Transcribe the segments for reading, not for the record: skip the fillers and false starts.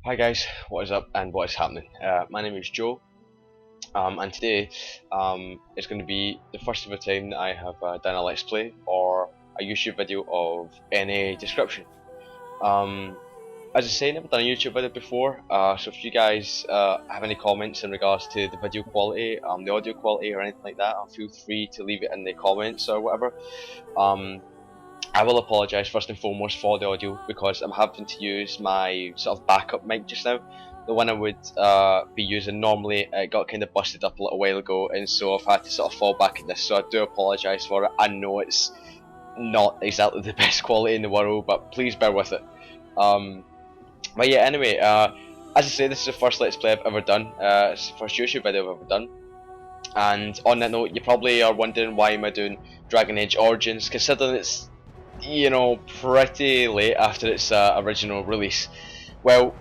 Hi guys, what is up and what is happening? My name is Joe, and today is going to be the first of a time that I have done a Let's Play or a YouTube video of any description. As I say, I've never done a YouTube video before, so if you guys have any comments in regards to the video quality, the audio quality or anything like that, feel free to leave it in the comments or whatever. I will apologise first and foremost for the audio because I'm having to use my sort of backup mic just now. The one I would be using normally got kind of busted up a little while ago, and so I've had to sort of fall back in this, so I do apologise for it. I know it's not exactly the best quality in the world, but please bear with it. But yeah, anyway, as I say, this is the first Let's Play I've ever done. It's the first YouTube video I've ever done. And on that note, you probably are wondering why am I doing Dragon Age Origins, considering it's, you know, pretty late after its original release. Well,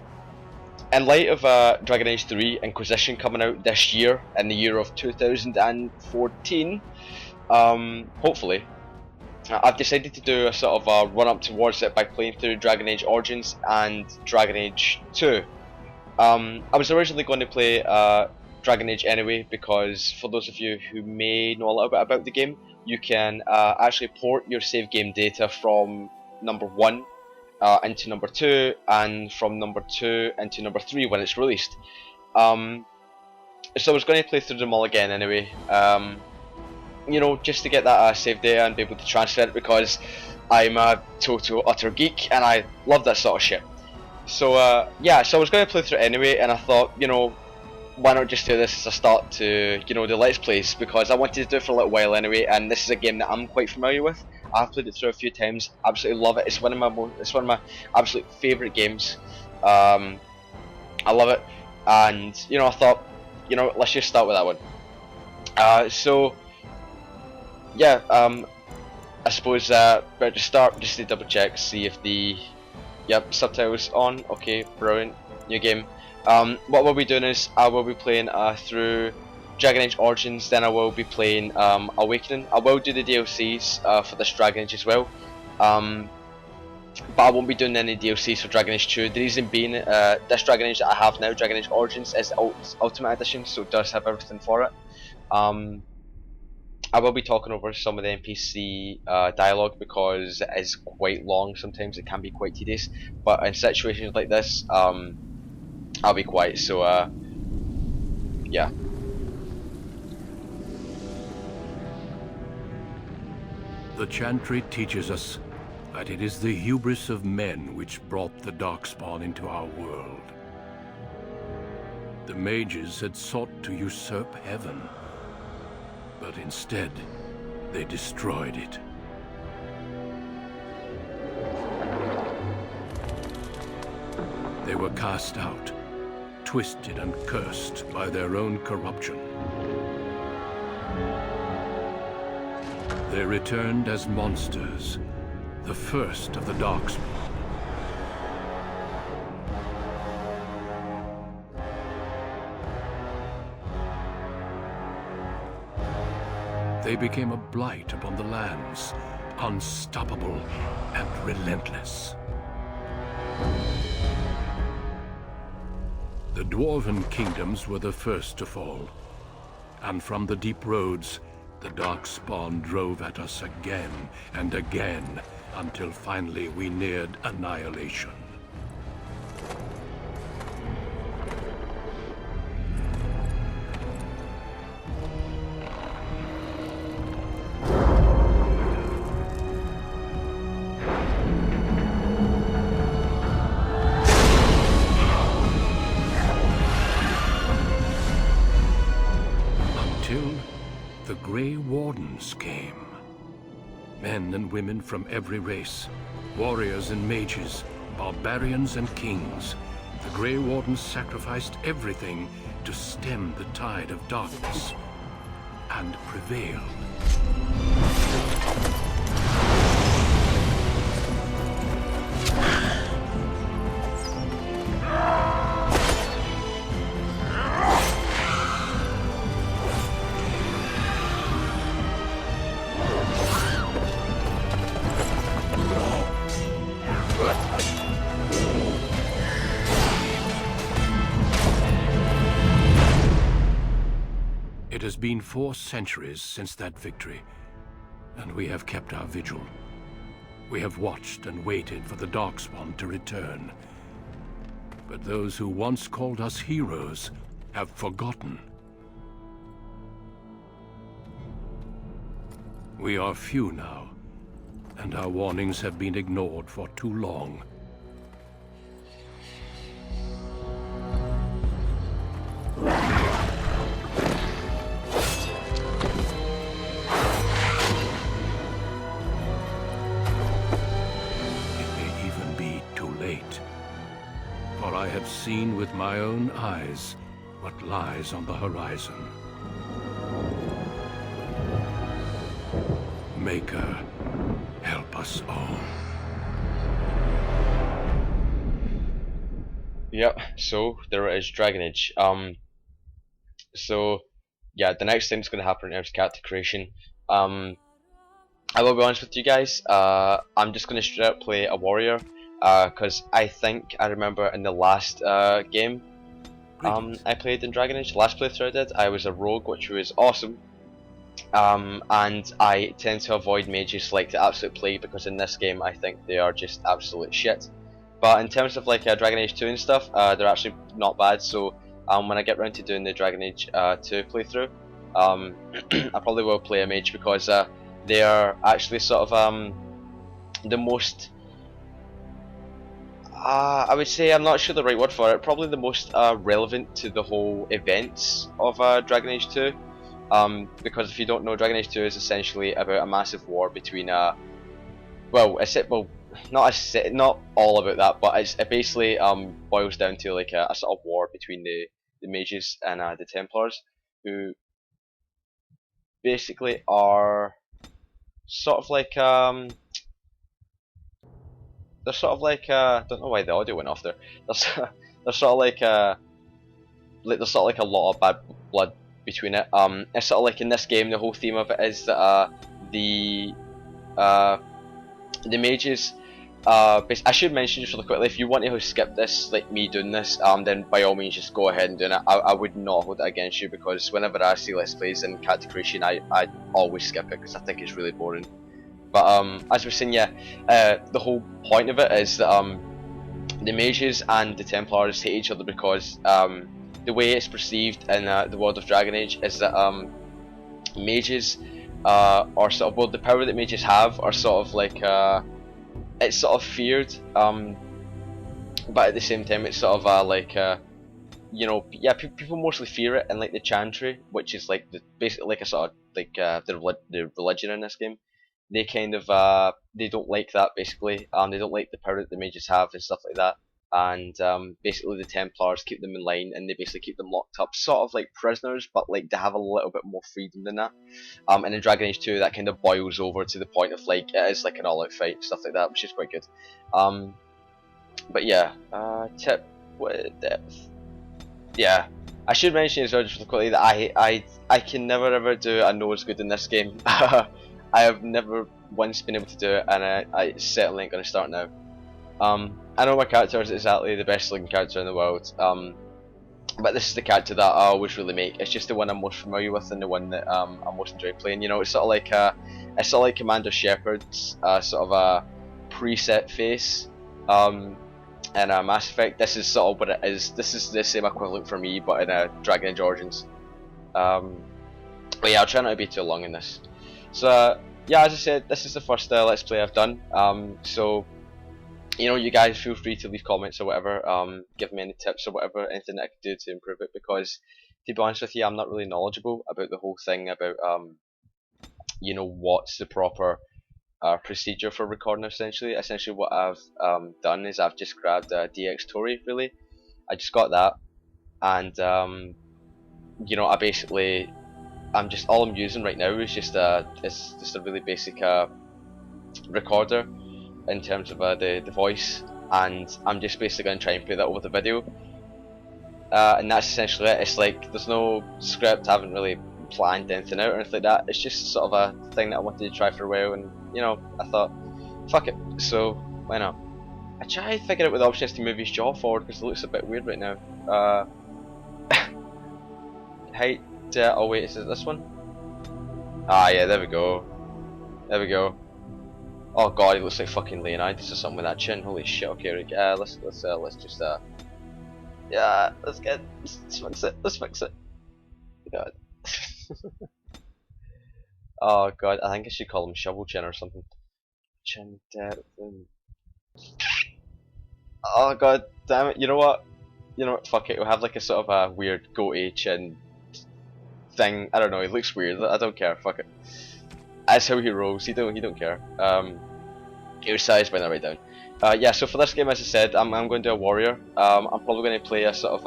in light of Dragon Age 3 Inquisition coming out this year, in the year of 2014, hopefully, I've decided to do a sort of a run up towards it by playing through Dragon Age Origins and Dragon Age 2. I was originally going to play Dragon Age anyway, because for those of you who may know a little bit about the game, you can actually port your save game data from number 1 into number 2, and from number 2 into number 3 when it's released. So I was going to play through them all again anyway, you know, just to get that save data and be able to transfer it, because I'm a total utter geek and I love that sort of shit. So yeah, so I was going to play through it anyway, and I thought, you know, why not just do this as a start to, you know, the Let's Plays, because I wanted to do it for a little while anyway, and this is a game that I'm quite familiar with. I've played it through a few times, absolutely love it. It's one of my absolute favourite games. I love it, and you know, I thought, you know, let's just start with that one. So yeah, I suppose better to start just to double check, see if the subtitles on. Okay, brilliant, new game. What we'll be doing is I will be playing through Dragon Age Origins, then I will be playing Awakening. I will do the DLCs for this Dragon Age as well, but I won't be doing any DLCs for Dragon Age 2. The reason being, this Dragon Age that I have now, Dragon Age Origins, is Ultimate Edition, so it does have everything for it. I will be talking over some of the NPC dialogue because it is quite long. Sometimes it can be quite tedious, but in situations like this, I'll be quiet, so yeah. The chantry teaches us that it is the hubris of men which brought the Darkspawn into our world. The mages had sought to usurp heaven, but instead they destroyed it. They were cast out, twisted and cursed by their own corruption. They returned as monsters, the first of the Darkspawn. They became a blight upon the lands, unstoppable and relentless. The Dwarven kingdoms were the first to fall, and from the deep roads, the Darkspawn drove at us again and again, until finally we neared annihilation. The Grey Wardens came. Men and women from every race, warriors and mages, barbarians and kings. The Grey Wardens sacrificed everything to stem the tide of darkness, and prevailed. has been 4 centuries since that victory, and we have kept our vigil. We have watched and waited for the Darkspawn to return. But those who once called us heroes have forgotten. We are few now, and our warnings have been ignored for too long. For I have seen with my own eyes what lies on the horizon. Maker, help us all. Yep, so there it is, Dragon Age. So yeah, the next thing that's going to happen in terms of character creation, I will be honest with you guys, I'm just going to straight up play a warrior, because I think I remember in the last game I played in Dragon Age, the last playthrough I did, I was a rogue, which was awesome, and I tend to avoid mages like the absolute plague, because in this game I think they are just absolute shit. But in terms of like Dragon Age 2 and stuff, they're actually not bad, so when I get round to doing the Dragon Age 2 playthrough, I probably will play a mage, because they are actually sort of the most, I would say, I'm not sure the right word for it, probably the most relevant to the whole events of Dragon Age 2. Because if you don't know, Dragon Age 2 is essentially about a massive war between, not all about that, but it basically boils down to like a sort of war between the mages and the Templars, who basically are sort of like they're sort of like I don't know why the audio went off there. They're sort of like there's sort of like a lot of bad blood between it. It's sort of like in this game, the whole theme of it is that the mages. I should mention just really quickly, if you want to skip this, like me doing this, then by all means just go ahead and do it. I would not hold it against you, because whenever I see Let's Plays in character creation, I always skip it because I think it's really boring. But as we're saying, yeah, the whole point of it is that the mages and the Templars hate each other, because the way it's perceived in the world of Dragon Age is that mages are sort of, well, the power that mages have are sort of like it's sort of feared, but at the same time it's sort of like you know, yeah, people mostly fear it in like the Chantry, which is like basically like a sort of like the religion in this game. They kind of they don't like that, basically. They don't like the power that the mages have and stuff like that. And basically the Templars keep them in line, and they basically keep them locked up, sort of like prisoners, but like they have a little bit more freedom than that. And in Dragon Age 2, that kind of boils over to the point of like it is like an all-out fight, stuff like that, which is quite good. But yeah, tip with depth. Yeah, I should mention as well, just really quickly, that I can never ever do a nose good in this game. I have never once been able to do it, and I certainly ain't going to start now. I know my character is exactly the best looking character in the world, but this is the character that I always really make. It's just the one I'm most familiar with, and the one that I most enjoy playing. You know, it's sort of like Commander Shepard's sort of a preset face in Mass Effect. This is sort of what it is. This is the same equivalent for me, but in Dragon Age Origins. But yeah, I'll try not to be too long in this. So yeah, as I said, this is the first Let's Play I've done. So you know, you guys feel free to leave comments or whatever, give me any tips or whatever, anything that I can do to improve it, because to be honest with you, I'm not really knowledgeable about the whole thing about you know, what's the proper procedure for recording. Essentially what I've done is I've just grabbed DX Tori, really. I just got that, and you know, all I'm using right now is just a really basic recorder in terms of the voice, and I'm just basically going to try and put that over the video, and that's essentially it. It's like there's no script, I haven't really planned anything out or anything like that. It's just sort of a thing that I wanted to try for a while, and you know, I thought, fuck it, so why not? I tried figuring out what the option is to move his jaw forward, because it looks a bit weird right now. Height, oh wait, is it this one? Ah yeah, there we go. There we go. Oh god, he looks like fucking Leonidas or something with that chin. Holy shit. Okay, let's just yeah, let's fix it. Let's fix it. God. Oh god, I think I should call him Shovel Chin or something. Chin dead. Oh god, damn it! You know what? Fuck it. We'll have like a sort of a weird goatee chin thing. I don't know. He looks weird. I don't care. Fuck it. That's how he rolls. He don't care. He was sized by that right down. Yeah. So for this game, as I said, I'm going to do a warrior. I'm probably going to play a sort of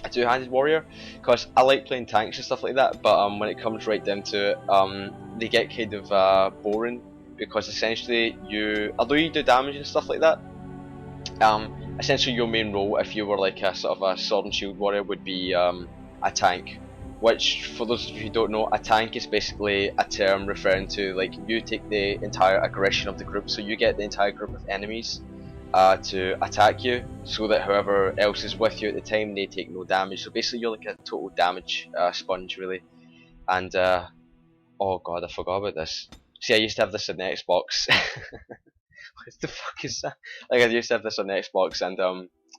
a two-handed warrior because I like playing tanks and stuff like that. But when it comes right down to it, they get kind of boring because essentially although you do damage and stuff like that, essentially your main role, if you were like a sort of a sword and shield warrior, would be a tank. Which, for those of you who don't know, a tank is basically a term referring to like you take the entire aggression of the group, so you get the entire group of enemies to attack you, so that whoever else is with you at the time, they take no damage. So basically you're like a total damage sponge really. And oh god, I forgot about this. See, I used to have this on the Xbox. What the fuck is that? Like, I used to have this on the Xbox, and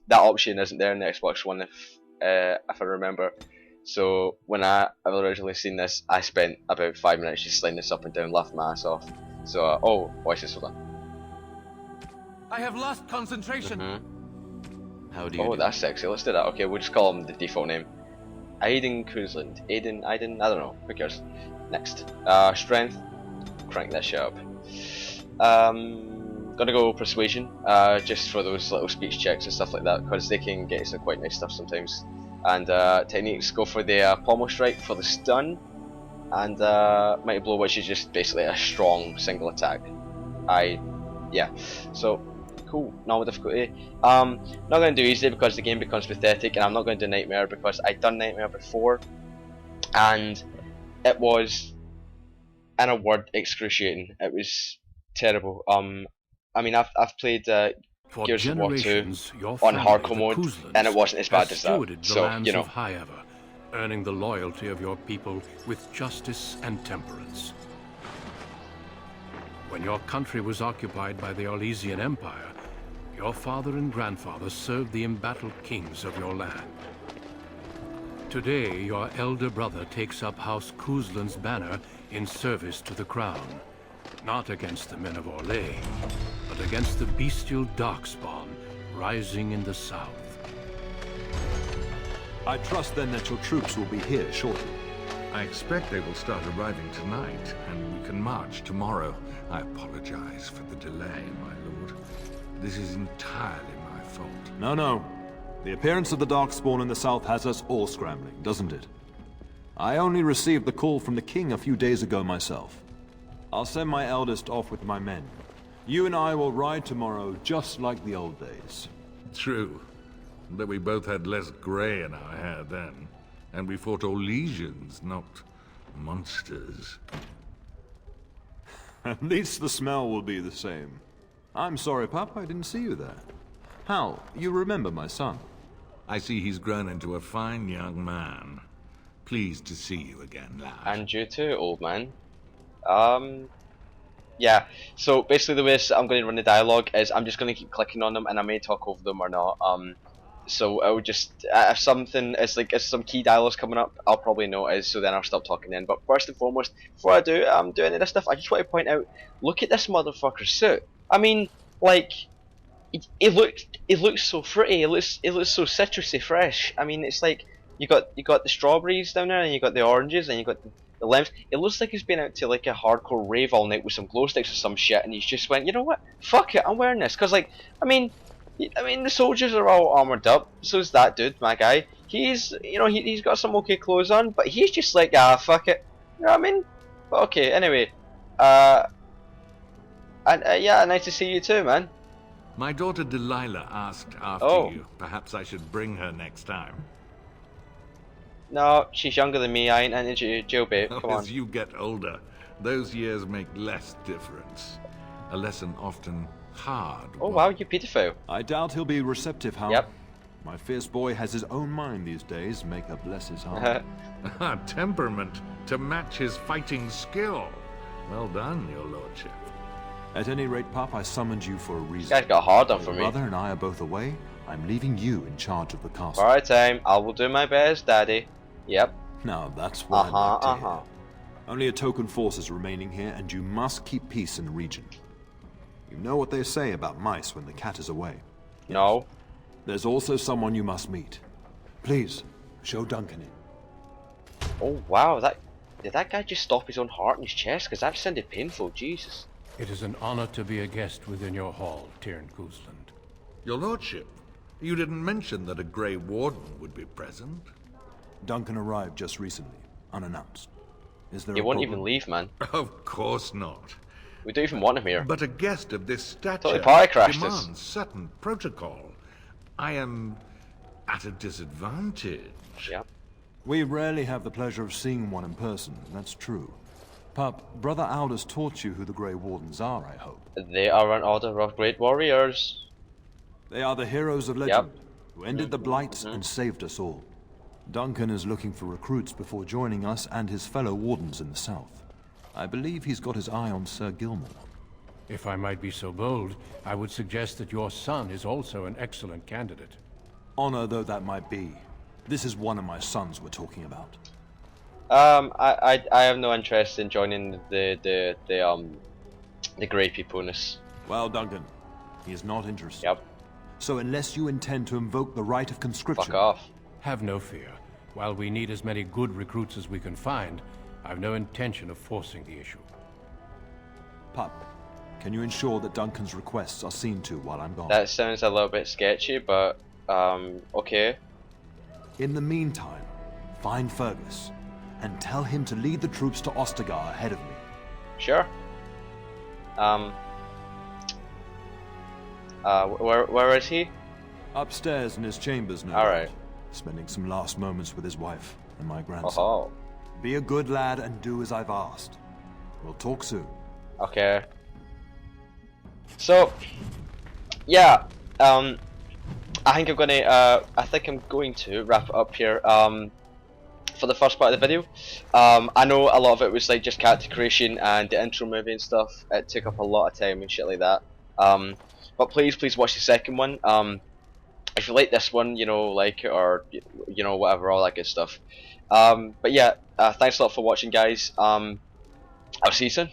that option isn't there in the Xbox One if I remember. So when I originally seen this, I spent about 5 minutes just sliding this up and down, laughing my ass off. So oh, voices, hold on. I have lost concentration. How do you Oh, do? that's sexy. Let's do that. Okay, we'll just call him the default name. Aiden Kuzland. Aiden, I don't know. Who cares? Next. Strength. Crank that shit up. Gonna go persuasion, just for those little speech checks and stuff like that, because they can get some quite nice stuff sometimes. And techniques, go for the pommel strike for the stun, and mighty blow, which is just basically a strong single attack. Yeah. So cool. Normal difficulty. Not gonna do easy because the game becomes pathetic, and I'm not gonna do nightmare because I'd done nightmare before, and it was, in a word, excruciating. It was terrible. I mean, I've played Gears of War 2 on hardcore mode, and it wasn't as bad as that. So, you know. Highever, earning the loyalty of your people with justice and temperance. When your country was occupied by the Orlesian Empire, your father and grandfather served the embattled kings of your land. Today, your elder brother takes up House Kuzlan's banner in service to the crown. Not against the men of Orlais, but against the bestial darkspawn rising in the south. I trust then that your troops will be here shortly. I expect they will start arriving tonight, and we can march tomorrow. I apologize for the delay, my lord. This is entirely my fault. No. The appearance of the Darkspawn in the south has us all scrambling, doesn't it? I only received the call from the king a few days ago myself. I'll send my eldest off with my men. You and I will ride tomorrow just like the old days. True, but we both had less grey in our hair then, and we fought Orlesians, not monsters. At least the smell will be the same. I'm sorry, Pup, I didn't see you there. Hal, you remember my son? I see he's grown into a fine young man. Pleased to see you again, lad. And you too, old man. Yeah, so basically the way I'm going to run the dialogue is I'm just going to keep clicking on them, and I may talk over them or not. So I'll just, if something is like, if some key dialogue's coming up, I'll probably notice, so then I'll stop talking then. But first and foremost, before I do any of this stuff, I just want to point out, look at this motherfucker's suit. I mean, like, it looks so fruity, it looks so citrusy fresh. I mean, it's like, you got the strawberries down there, and you got the oranges, and you got the lemons. It looks like he's been out to like a hardcore rave all night with some glow sticks or some shit, and he's just went, you know what, fuck it, I'm wearing this. Cause like, I mean the soldiers are all armored up, so's that dude, my guy. He's, you know, he's got some okay clothes on, but he's just like, fuck it, you know what I mean? But okay, anyway, and yeah, nice to see you too, man. My daughter Delilah asked after you. Perhaps I should bring her next time. No, she's younger than me. I ain't into jailbait. Come on. As you get older, those years make less difference. A lesson often hard. Oh wow, you pedophile. I doubt he'll be receptive, Hal. Yep. My fierce boy has his own mind these days, may God bless his heart. Temperament to match his fighting skill. Well done, your lordship. At any rate, Pup, I summoned you for a This reason. guy's got a hard on Your for me. brother and I are both away. I'm leaving you in charge of the castle. Alright, time. I will do my best, Daddy. Yep. Now, that's what I'd like to hear. Uh-huh. Only a token force is remaining here, and you must keep peace in the region. You know what they say about mice when the cat is away. No. There's also someone you must meet. Please, show Duncan in. Oh, wow. Did that guy just stop his own heart in his chest? Because that sounded painful. Jesus. It is an honor to be a guest within your hall, Tyrn Cousland. Your lordship, you didn't mention that a Grey Warden would be present. Duncan arrived just recently, unannounced. Is there He a won't problem? even leave, man. Of course not. We don't even want him here. But a guest of this stature Totally party crashed us. demands certain protocol. I am at a disadvantage. Yep. We rarely have the pleasure of seeing one in person, that's true. Pup, Brother Aldous taught you who the Grey Wardens are, I hope. They are an order of great warriors. They are the heroes of legend, who ended the Blights and saved us all. Duncan is looking for recruits before joining us and his fellow Wardens in the south. I believe he's got his eye on Sir Gilmore. If I might be so bold, I would suggest that your son is also an excellent candidate. Honor though that might be, this is one of my sons we're talking about. I have no interest in joining the Grey people in this. Well, Duncan, he is not interested. Yep. So unless you intend to invoke the right of conscription... Fuck off. Have no fear. While we need as many good recruits as we can find, I've no intention of forcing the issue. Pup, can you ensure that Duncan's requests are seen to while I'm gone? That sounds a little bit sketchy, but okay. In the meantime, find Fergus and tell him to lead the troops to Ostagar ahead of me. Sure. Where is he? Upstairs in his chambers now. Alright. Spending some last moments with his wife and my grandson. Oh. Be a good lad and do as I've asked. We'll talk soon. Okay. So, yeah. I think I'm going to wrap it up here. For the first part of the video. I know a lot of it was like just character creation and the intro movie and stuff. It took up a lot of time and shit like that. But please watch the second one. If you like this one, you know, like it, or you know, whatever, all that good stuff. But yeah, thanks a lot for watching, guys. I'll see you soon.